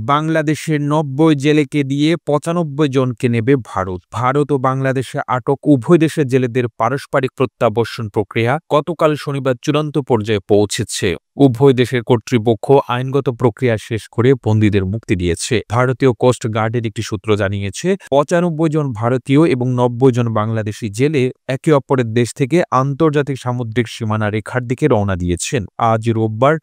বাংলাদেশের ৯০ জেলেকে দিয়ে ৯৫ জনকে নেবে ভারত। ভারত ও বাংলাদেশে আটক উভয় দেশের জেলেদের পারস্পরিক প্রত্যাবর্ষণ প্রক্রিয়া গতকাল শনিবার চূড়ান্ত পর্যায়ে পৌঁছেছে। উভয় দেশের কর্তৃপক্ষ আইনগত প্রক্রিয়া শেষ করে বন্দীদের মুক্তি দিয়েছে। ভারতীয় কোস্ট গার্ডের একটি সূত্র জানিয়েছে, ৯৫ জন ভারতীয় এবং ৯০ জন বাংলাদেশি জেলে একে অপরের দেশ থেকে আন্তর্জাতিক সামুদ্রিক সীমানা রেখার দিকে রওনা দিয়েছেন। আজ রোববার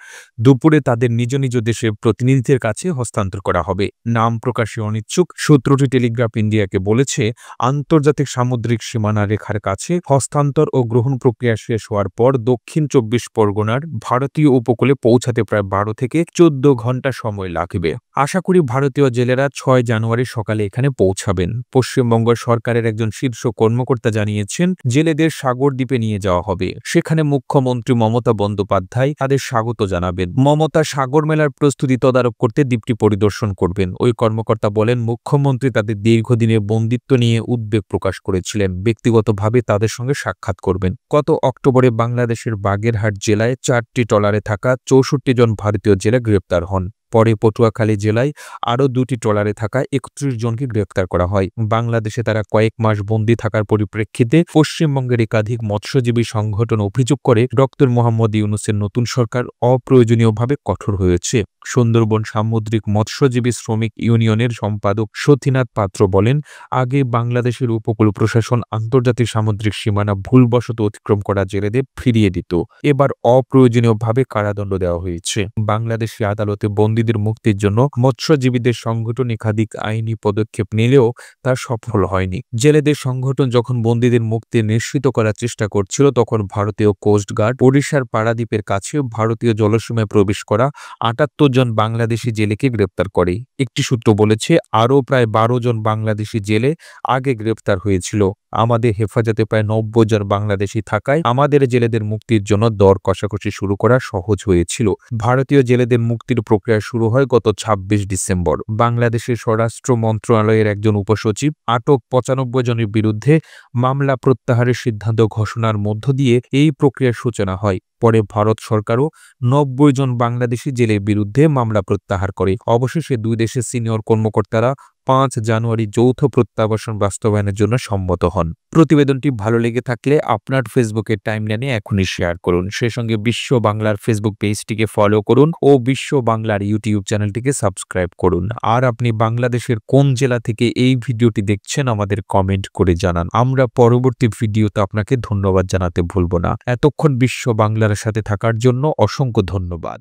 দুপুরে তাদের নিজ নিজ দেশের প্রতিনিধিদের কাছে হস্তান্তর করা হবে। নাম প্রকাশে অনিচ্ছুক সূত্রটি টেলিগ্রাফ ইন্ডিয়াকে বলেছে, আন্তর্জাতিক সামুদ্রিক সীমানা রেখার কাছে হস্তান্তর ও গ্রহণ প্রক্রিয়া শেষ হওয়ার পর দক্ষিণ ২৪ পরগনার ভারতীয় উপকূলে পৌঁছাতে প্রায় ১২ থেকে ১৪ ঘণ্টা সময় লাগবে। আশা করি ভারতীয় জেলেরা ৬ জানুয়ারি সকালে এখানে পৌঁছাবেন। পশ্চিমবঙ্গ সরকারের একজন শীর্ষ কর্মকর্তা জানিয়েছেন, জেলেদের সাগর দ্বীপে নিয়ে যাওয়া হবে। সেখানে মুখ্যমন্ত্রী মমতা বন্দ্যোপাধ্যায় তাদের স্বাগত জানাবেন। মমতা সাগর মেলার প্রস্তুতি তদারক করতে দ্বীপটি পরিদর্শন করবেন। ওই কর্মকর্তা বলেন, মুখ্যমন্ত্রী তাদের দীর্ঘদিনের বন্দিত্ব নিয়ে উদ্বেগ প্রকাশ করেছিলেন। ব্যক্তিগতভাবে তাদের সঙ্গে সাক্ষাৎ করবেন। গত অক্টোবরে বাংলাদেশের বাগেরহাট জেলায় ৪টি ট্রলারে থাকা ৬৪ জন ভারতীয় জেলে গ্রেপ্তার হন। পরে পটুয়াখালী জেলায় আরও ২টি ট্রলারে থাকা ৩১ জনকে গ্রেপ্তার করা হয়। বাংলাদেশে তারা কয়েক মাস বন্দী থাকার পরিপ্রেক্ষিতে পশ্চিমবঙ্গের একাধিক মৎস্যজীবী সংগঠন অভিযোগ করে ডক্টর মোহাম্মদ ইউনূসের নতুন সরকার অপ্রয়োজনীয়ভাবে কঠোর হয়েছে। সুন্দরবন সামুদ্রিক মৎস্যজীবী শ্রমিক ইউনিয়নের সম্পাদক সতীনাথ পাত্র বলেন, আগে বাংলাদেশের উপকূল প্রশাসন আন্তর্জাতিক সামুদ্রিক সীমানা ভুলবশত অতিক্রম করা জেলেদের ফিরিয়ে দিত। এবার অপ্রয়োজনীয়ভাবে কারাদণ্ড দেওয়া হয়েছে। বাংলাদেশি আদালতে বন্দীদের মুক্তির জন্য মৎস্যজীবীদের সংগঠন একাধিক আইনি পদক্ষেপ নিলেও তা সফল হয়নি। জেলেদের সংগঠন যখন বন্দীদের মুক্তি নিশ্চিত করার চেষ্টা করছিল, তখন ভারতীয় কোস্ট গার্ড ওড়িশার পারাদ্বীপের কাছে ভারতীয় জলসীমায় প্রবেশ করা ৭৮ জন বাংলাদেশি জেলেকে গ্রেপ্তার করে। একটি সূত্র বলেছে, আরও প্রায় ১২ জন বাংলাদেশি জেলে আগে গ্রেপ্তার হয়েছিল। আমাদের হেফাজতে প্রায় ৯০ জন বাংলাদেশি থাকায় আমাদের জেলেদের মুক্তির জন্য দর কষাকষি শুরু করা সহজ হয়েছিল। ভারতীয় জেলেদের মুক্তির প্রক্রিয়া শুরু হয় গত ২৬ ডিসেম্বর। বাংলাদেশের স্বরাষ্ট্র মন্ত্রণালয়ের একজন উপসচিব আটক ৯৫ জনের বিরুদ্ধে মামলা প্রত্যাহারের সিদ্ধান্ত ঘোষণার মধ্য দিয়ে এই প্রক্রিয়ার সূচনা হয়। পরে ভারত সরকারও ৯০ জন বাংলাদেশি জেলের বিরুদ্ধে মামলা প্রত্যাহার করে। অবশেষে দুই দেশের সিনিয়র কর্মকর্তারা ৫ জানুয়ারি যৌথ প্রত্যাবাসন বাস্তবায়নের জন্য সম্মত হন। প্রতিবেদনটি ভালো লেগে থাকলে আপনার ফেসবুকের টাইমলাইনে এখনই শেয়ার করুন। সেই সঙ্গে বিশ্ব বাংলার ফেসবুক পেজটিকে ফলো করুন ও বিশ্ব বাংলার ইউটিউব চ্যানেলটিকে সাবস্ক্রাইব করুন। আর আপনি বাংলাদেশের কোন জেলা থেকে এই ভিডিওটি দেখছেন আমাদের কমেন্ট করে জানান। আমরা পরবর্তী ভিডিওতে আপনাকে ধন্যবাদ জানাতে ভুলব না। এতক্ষণ বিশ্ব বাংলার সাথে থাকার জন্য অসংখ্য ধন্যবাদ।